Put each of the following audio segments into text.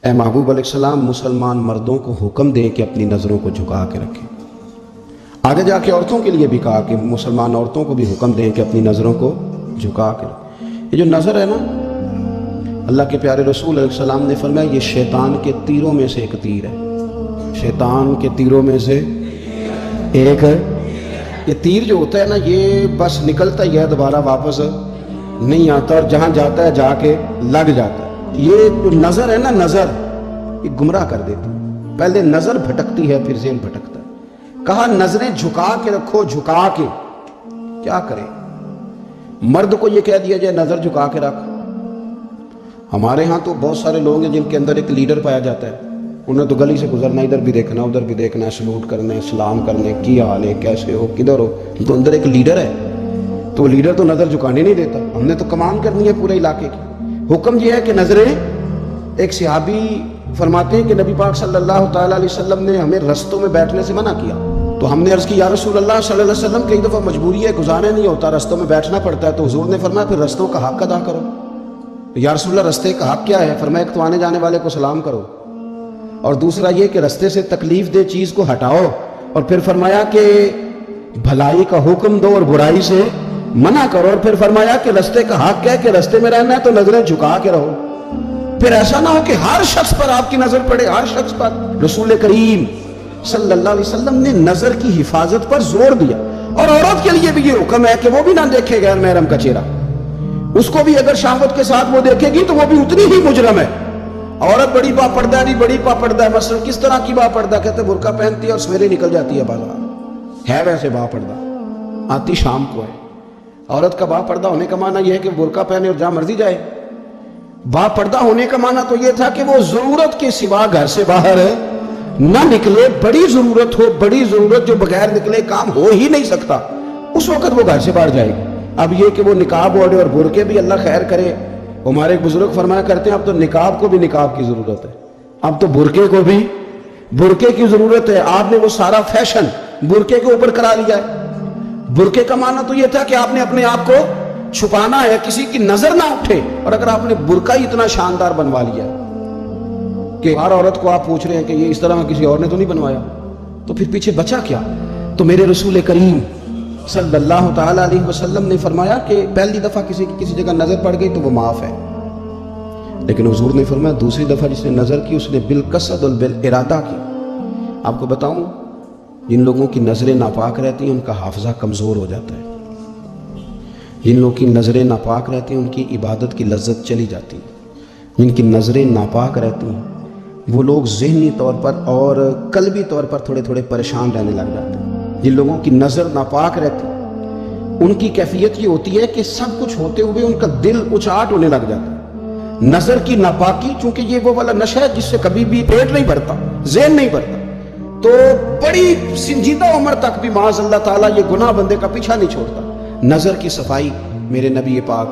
اے محبوب علیہ السلام مسلمان مردوں کو حکم دے کہ اپنی نظروں کو جھکا کے رکھیں۔ آگے جا کے عورتوں کے لیے بھی کہا کہ مسلمان عورتوں کو بھی حکم دیں کہ اپنی نظروں کو جھکا کے رکھیں۔ یہ جو نظر ہے نا، اللہ کے پیارے رسول علیہ السلام نے فرمایا یہ شیطان کے تیروں میں سے ایک تیر ہے۔ شیطان کے تیروں میں سے ایک ہے۔ یہ تیر جو ہوتا ہے نا، یہ بس نکلتا ہی ہے، دوبارہ واپس نہیں آتا، اور جہاں جاتا ہے جا کے لگ جاتا ہے۔ یہ جو نظر ہے نا، نظر یہ گمراہ کر دیتی ہے۔ پہلے نظر بھٹکتی ہے، پھر ذہن بھٹکتا ہے۔ کہا نظریں جھکا کے رکھو، جھکا کے۔ کیا کرے؟ مرد کو یہ کہہ دیا جائے نظر جھکا کے رکھ۔ ہمارے ہاں تو بہت سارے لوگ ہیں جن کے اندر ایک لیڈر پایا جاتا ہے، انہیں تو گلی سے گزرنا، ادھر بھی دیکھنا ادھر بھی دیکھنا ہے، سلوٹ کرنے، سلام کرنے، کی حال ہے، کیسے ہو، کدھر ہو، تو اندر ایک لیڈر ہے، تو لیڈر تو نظر جھکانے نہیں دیتا۔ ہم نے تو کمان کرنی ہے پورے علاقے کی۔ حکم یہ ہے کہ نظریں، ایک صحابی فرماتے ہیں کہ نبی پاک صلی اللہ تعالیٰ علیہ وسلم نے ہمیں رستوں میں بیٹھنے سے منع کیا، تو ہم نے عرض کی یا رسول اللہ صلی اللہ علیہ وسلم کئی دفعہ مجبوری ہے، گزارا نہیں ہوتا، رستوں میں بیٹھنا پڑتا ہے، تو حضور نے فرمایا پھر رستوں کا حق ادا کرو۔ یا رسول اللہ رستے کا حق کیا ہے؟ فرمایا ایک تو آنے جانے والے کو سلام کرو، اور دوسرا یہ کہ رستے سے تکلیف دہ چیز کو ہٹاؤ، اور پھر فرمایا کہ بھلائی کا حکم دو اور برائی سے منع کرو، اور پھر فرمایا کہ رستے کا حق ہے کہ رستے میں رہنا ہے تو نظریں جھکا کے رہو۔ پھر ایسا نہ ہو کہ ہر شخص پر آپ کی نظر پڑے، ہر شخص پر۔ رسول کریم صلی اللہ علیہ وسلم نے نظر کی حفاظت پر زور دیا، اور عورت کے لیے بھی یہ حکم ہے کہ وہ بھی نہ دیکھے غیر محرم کا چہرہ۔ اس کو بھی اگر شہوت کے ساتھ وہ دیکھے گی تو وہ بھی اتنی ہی مجرم ہے۔ عورت بڑی با پردہ ہے، نہیں بڑی با پردہ ہے، مثلا کس طرح کی با پردہ؟ کہتے برقع پہنتی ہے اور سویرے نکل جاتی ہے بازار، ہے ویسے با پردہ، آتی شام کو ہے۔ عورت کا با پردہ ہونے کا معنی یہ ہے کہ برقع پہنے اور جہاں مرضی جائے۔ با پردہ ہونے کا معنی تو یہ تھا کہ وہ ضرورت کے سوا گھر سے باہر نہ نکلے، بڑی ضرورت ہو، بڑی ضرورت جو بغیر نکلے کام ہو ہی نہیں سکتا، اس وقت وہ گھر سے باہر جائے گی۔ اب یہ کہ وہ نقاب اوڑھے اور برقعے بھی اللہ خیر کرے، ہمارے بزرگ فرمایا کرتے ہیں اب تو نقاب کو بھی نقاب کی ضرورت ہے، اب تو برقعے کو بھی برقعے کی ضرورت ہے۔ آپ نے وہ سارا فیشن برقعے کے اوپر کرا لیا ہے۔ برقعے کا معنی تو یہ تھا کہ آپ نے اپنے آپ کو چھپانا ہے، کسی کی نظر نہ اٹھے، اور اگر آپ نے برقع ہی اتنا شاندار بنوا لیا کہ ہر عورت کو آپ پوچھ رہے ہیں کہ یہ اس طرح کسی اور نے تو نہیں بنوایا، تو پھر پیچھے بچا کیا؟ تو میرے رسول کریم صلی اللہ تعالیٰ علیہ وسلم نے فرمایا کہ پہلی دفعہ کسی کی کسی جگہ نظر پڑ گئی تو وہ معاف ہے، لیکن حضور نے فرمایا دوسری دفعہ جس نے نظر کی اس نے بالقصد اور بالارادہ کی۔ آپ کو بتاؤں، جن لوگوں کی نظریں ناپاک رہتی ہیں ان کا حافظہ کمزور ہو جاتا ہے، جن لوگوں کی نظریں ناپاک رہتی ہیں ان کی عبادت کی لذت چلی جاتی ہے، جن کی نظریں ناپاک رہتی ہیں وہ لوگ ذہنی طور پر اور قلبی طور پر تھوڑے تھوڑے پریشان رہنے لگ جاتے ہیں۔ جن لوگوں کی نظر ناپاک رہتی ہے ان کی کیفیت یہ ہوتی ہے کہ سب کچھ ہوتے ہوئے ان کا دل اچاٹ ہونے لگ جاتا ہے۔ نظر کی ناپاکی، چونکہ یہ وہ والا نشہ ہے جس سے کبھی بھی پیٹ نہیں بھرتا، ذہن نہیں بھرتا، تو بڑی سنجیدہ عمر تک بھی معاذ اللہ تعالیٰ یہ گناہ بندے کا پیچھا نہیں چھوڑتا۔ نظر کی صفائی، میرے نبی پاک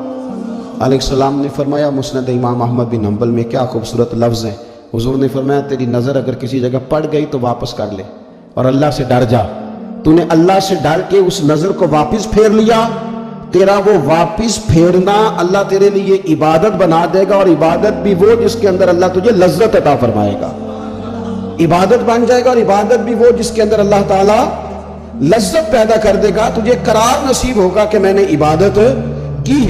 علیہ السلام نے فرمایا، مسند امام احمد بن حنبل میں کیا خوبصورت لفظ ہیں، حضور نے فرمایا تیری نظر اگر کسی جگہ پڑ گئی تو واپس کر لے اور اللہ سے ڈر جا۔ تو نے اللہ سے ڈر کے اس نظر کو واپس پھیر لیا، تیرا وہ واپس پھیرنا اللہ تیرے لیے عبادت بنا دے گا، اور عبادت بھی وہ جس کے اندر اللہ تجھے لذت عطا فرمائے گا۔ عبادت بن جائے گا، اور عبادت بھی وہ جس کے اندر اللہ تعالیٰ لذت پیدا کر دے گا، تجھے قرار نصیب ہوگا کہ میں نے عبادت کی ہے۔